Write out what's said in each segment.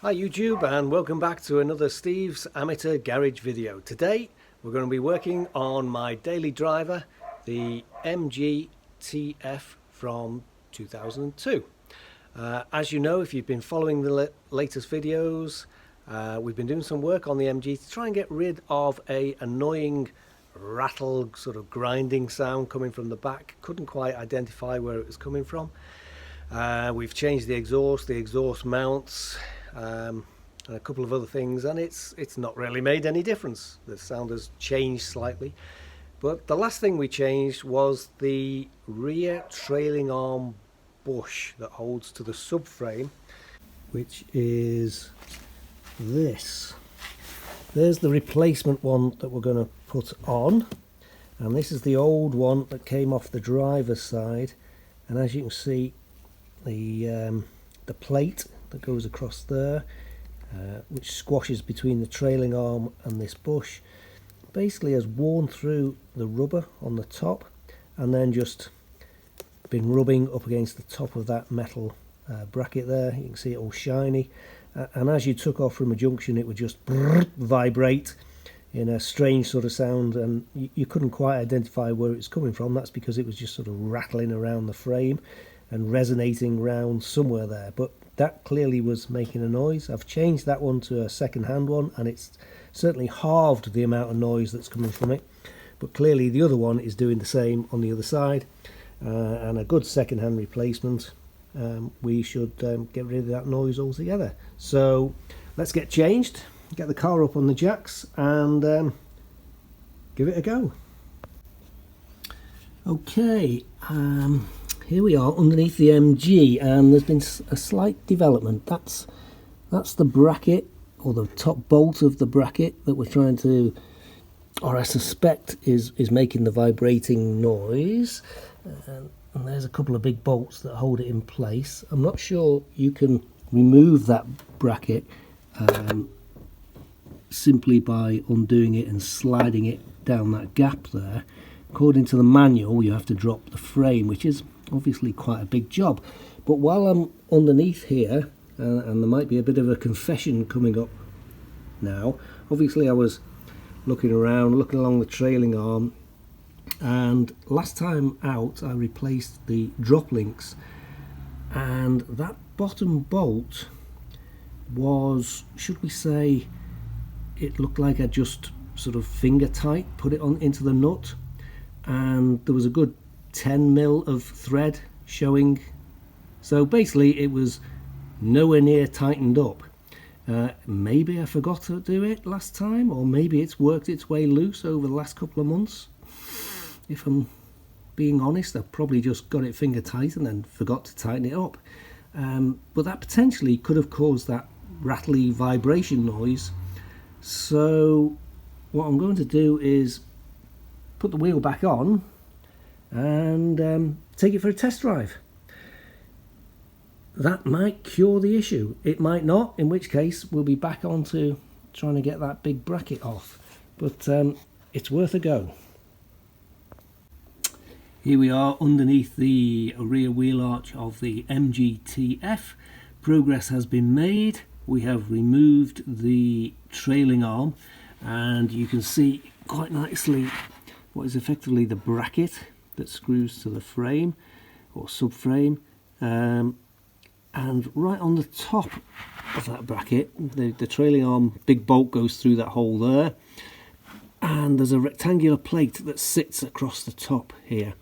Hi YouTube, and welcome back to another Steve's Amateur Garage video. Today we're going to be working on my daily driver, the MG TF from 2002. As you know, if you've been following the latest videos, we've been doing some work on the MG to try and get rid of a annoying rattle sort of grinding sound coming from the back. Couldn't quite identify where it was coming from. We've changed the exhaust mounts, and a couple of other things, and it's not really made any difference. The sound has changed slightly, but the last thing we changed was the rear trailing arm bush that holds to the subframe, which is this. There's the replacement one that we're going to put on, and this is the old one that came off the driver's side. And as you can see, the plate that goes across there, which squashes between the trailing arm and this bush, basically has worn through the rubber on the top and then just been rubbing up against the top of that metal bracket there. You can see it all shiny, and as you took off from a junction it would just vibrate in a strange sort of sound, and you couldn't quite identify where it's coming from. That's because it was just sort of rattling around the frame and resonating round somewhere there, but that clearly was making a noise. I've changed that one to a second-hand one, and it's certainly halved the amount of noise that's coming from it, but clearly the other one is doing the same on the other side, and a good second-hand replacement, we should get rid of that noise altogether. So let's get changed, get the car up on the jacks, and give it a go. Okay, here we are underneath the MG, and there's been a slight development. That's the bracket, or the top bolt of the bracket that we're trying to, or I suspect is making the vibrating noise. And there's a couple of big bolts that hold it in place. I'm not sure you can remove that bracket simply by undoing it and sliding it down that gap there. According to the manual, you have to drop the frame, which is obviously quite a big job. But while I'm underneath here, and there might be a bit of a confession coming up now, obviously I was looking around, looking along the trailing arm, and last time out I replaced the drop links, and that bottom bolt was, should we say, it looked like I just sort of finger tight put it on into the nut, and there was a good 10 mil of thread showing. So basically it was nowhere near tightened up. Maybe I forgot to do it last time, or maybe it's worked its way loose over the last couple of months. If I'm being honest, I probably just got it finger tight and then forgot to tighten it up. But that potentially could have caused that rattly vibration noise. So what I'm going to do is put the wheel back on and take it for a test drive. That might cure the issue. It might not, in which case we'll be back on to trying to get that big bracket off. But it's worth a go. Here we are underneath the rear wheel arch of the MG TF. Progress has been made. We have removed the trailing arm, and you can see quite nicely what is effectively the bracket that screws to the frame or subframe, and right on the top of that bracket, the trailing arm big bolt goes through that hole there, and there's a rectangular plate that sits across the top here,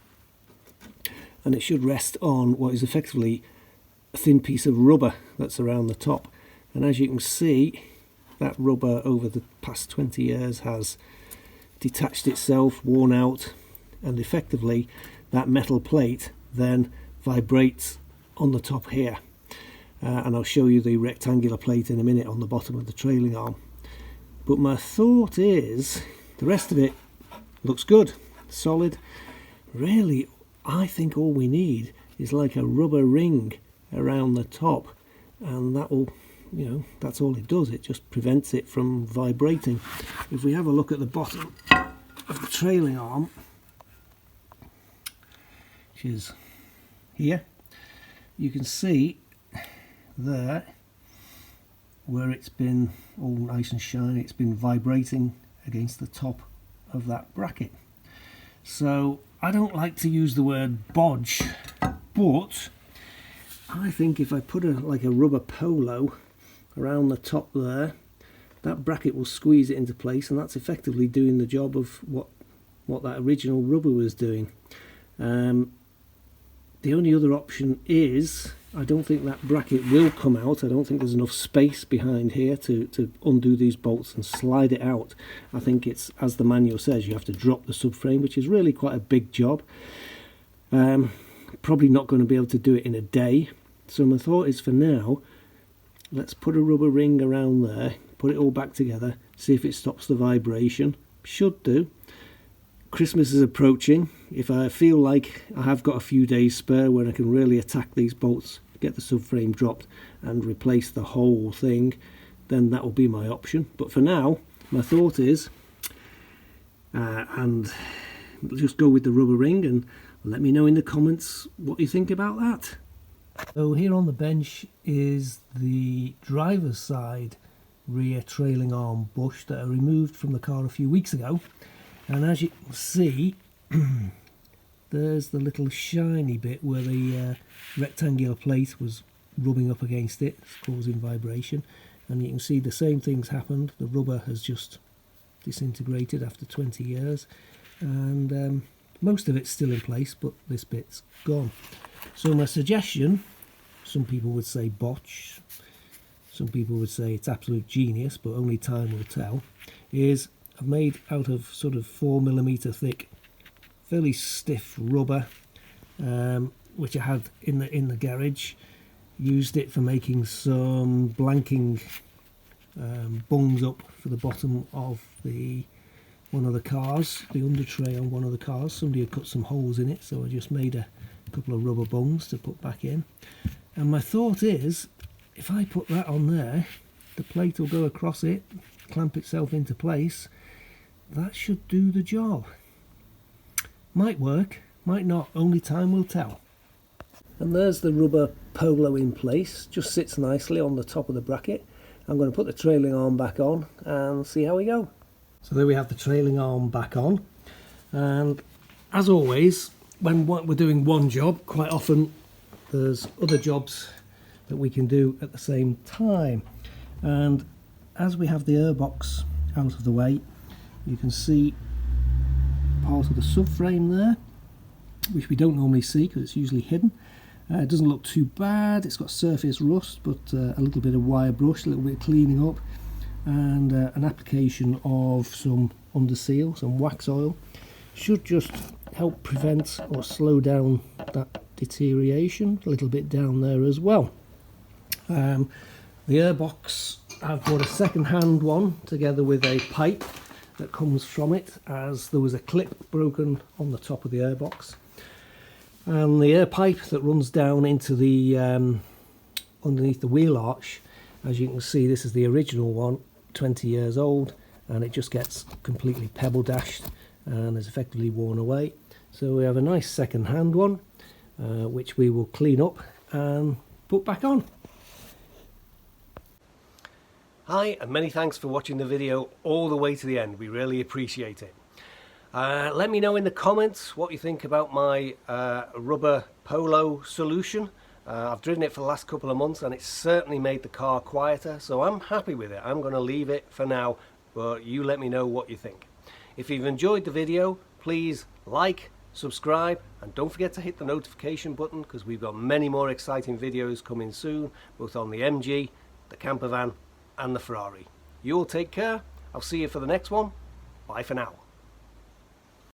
and it should rest on what is effectively a thin piece of rubber that's around the top. And as you can see, that rubber over the past 20 years has detached itself, worn out, and effectively that metal plate then vibrates on the top here, and I'll show you the rectangular plate in a minute on the bottom of the trailing arm. But my thought is the rest of it looks good, solid. Really, I think all we need is like a rubber ring around the top, and that will, you know, that's all it does. It just prevents it from vibrating. If we have a look at the bottom of the trailing arm, which is here, you can see there where it's been all nice and shiny, it's been vibrating against the top of that bracket. So I don't like to use the word bodge, but I think if I put like a rubber polo around the top there, that bracket will squeeze it into place, and that's effectively doing the job of what that original rubber was doing. The only other option is, I don't think that bracket will come out. I don't think there's enough space behind here to undo these bolts and slide it out. I think it's, as the manual says, you have to drop the subframe, which is really quite a big job. Probably not going to be able to do it in a day. So my thought is, for now, let's put a rubber ring around there, put it all back together, see if it stops the vibration. Should do. Christmas is approaching. If I feel like I have got a few days spare where I can really attack these bolts, get the subframe dropped and replace the whole thing, then that will be my option. But for now, my thought is, and just go with the rubber ring, and let me know in the comments what you think about that. So here on the bench is the driver's side rear trailing arm bush that I removed from the car a few weeks ago. And as you can see, there's the little shiny bit where the rectangular plate was rubbing up against it, causing vibration. And you can see the same things happened. The rubber has just disintegrated after 20 years. And most of it's still in place, but this bit's gone. So my suggestion, some people would say botch, some people would say it's absolute genius, but only time will tell, is I've made out of sort of 4mm thick, fairly stiff rubber, which I had in the garage. Used it for making some blanking bungs up for the bottom of one of the cars, the under tray on one of the cars. Somebody had cut some holes in it, so I just made a couple of rubber bungs to put back in. And my thought is, if I put that on there, the plate will go across it, clamp itself into place. That should do the job. Might work, might not, only time will tell. And there's the rubber polo in place, just sits nicely on the top of the bracket. I'm going to put the trailing arm back on and see how we go. So there we have the trailing arm back on, and as always, when we're doing one job, quite often there's other jobs that we can do at the same time. And as we have the airbox out of the way, you can see part of the subframe there, which we don't normally see because it's usually hidden. It doesn't look too bad. It's got surface rust, but a little bit of wire brush, a little bit of cleaning up, and an application of some under seal, some wax oil, should just help prevent or slow down that deterioration. A little bit down there as well. The airbox, I've bought a second-hand one together with a pipe that comes from it, as there was a clip broken on the top of the airbox. And the air pipe that runs down into the underneath the wheel arch, as you can see, this is the original one, 20 years old, and it just gets completely pebble dashed and is effectively worn away. So we have a nice second-hand one, which we will clean up and put back on. Hi, and many thanks for watching the video all the way to the end. We really appreciate it. Let me know in the comments what you think about my rubber polo solution. I've driven it for the last couple of months and it's certainly made the car quieter, so I'm happy with it. I'm going to leave it for now, but you let me know what you think. If you've enjoyed the video, please like, subscribe, and don't forget to hit the notification button, because we've got many more exciting videos coming soon, both on the MG, the camper van and the Ferrari. You all take care. I'll see you for the next one. Bye for now.